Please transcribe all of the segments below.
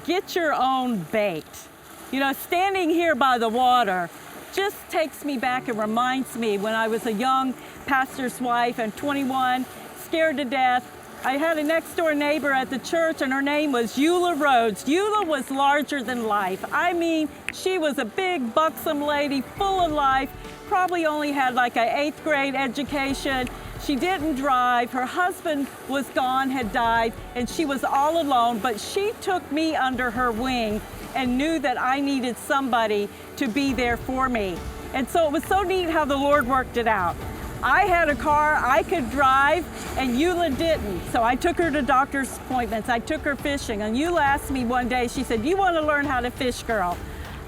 Get your own bait. You know, standing here by the water just takes me back and reminds me when I was a young pastor's wife and 21, scared to death. I had a next door neighbor at the church and her name was Eula Rhodes. Eula was larger than life. I mean, she was a big, buxom lady, full of life, probably only had like an 8th grade education. She didn't drive, her husband was gone, had died, and she was all alone, but she took me under her wing and knew that I needed somebody to be there for me. And so it was so neat how the Lord worked it out. I had a car, I could drive, and Eula didn't. So I took her to doctor's appointments, I took her fishing, and Eula asked me one day, she said, "You want to learn how to fish, girl?"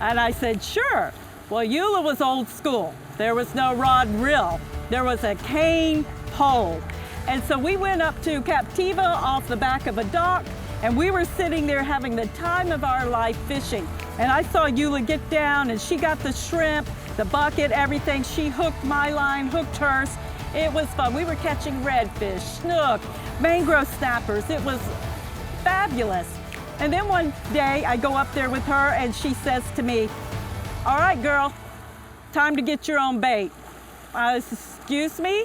And I said, "Sure." Well, Eula was old school. There was no rod and reel. There was a cane pole. And so we went up to Captiva off the back of a dock, and we were sitting there having the time of our life fishing. And I saw Eula get down, and she got the shrimp, the bucket, everything. She hooked my line, hooked hers. It was fun. We were catching redfish, snook, mangrove snappers. It was fabulous. And then one day I go up there with her and she says to me, "All right, girl, time to get your own bait." I said, "Excuse me?"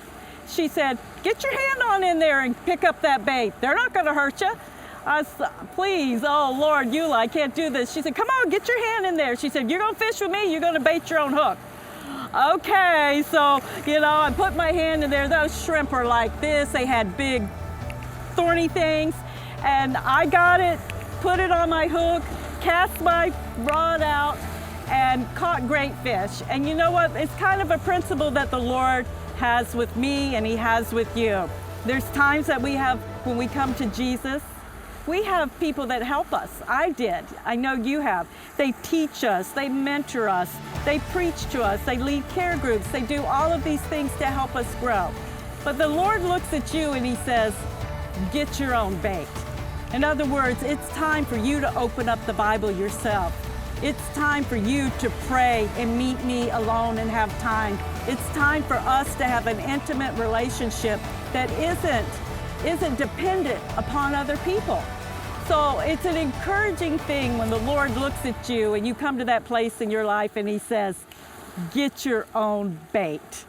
She said, "Get your hand on in there and pick up that bait. They're not gonna hurt you." I said, "Please, oh Lord, Eula, I can't do this." She said, "Come on, get your hand in there." She said, "You're gonna fish with me, you're gonna bait your own hook." Okay, so, you know, I put my hand in there. Those shrimp are like this. They had big thorny things. And I got it, put it on my hook, cast my rod out, and caught great fish. And you know what? It's kind of a principle that the Lord has with me and He has with you. There's times that we have, when we come to Jesus, we have people that help us. I did. I know you have. They teach us, they mentor us, they preach to us, they lead care groups, they do all of these things to help us grow. But the Lord looks at you and He says, get your own bait. In other words, it's time for you to open up the Bible yourself. It's time for you to pray and meet me alone and have time. It's time for us to have an intimate relationship that isn't dependent upon other people. So it's an encouraging thing when the Lord looks at you and you come to that place in your life and He says, get your own bait.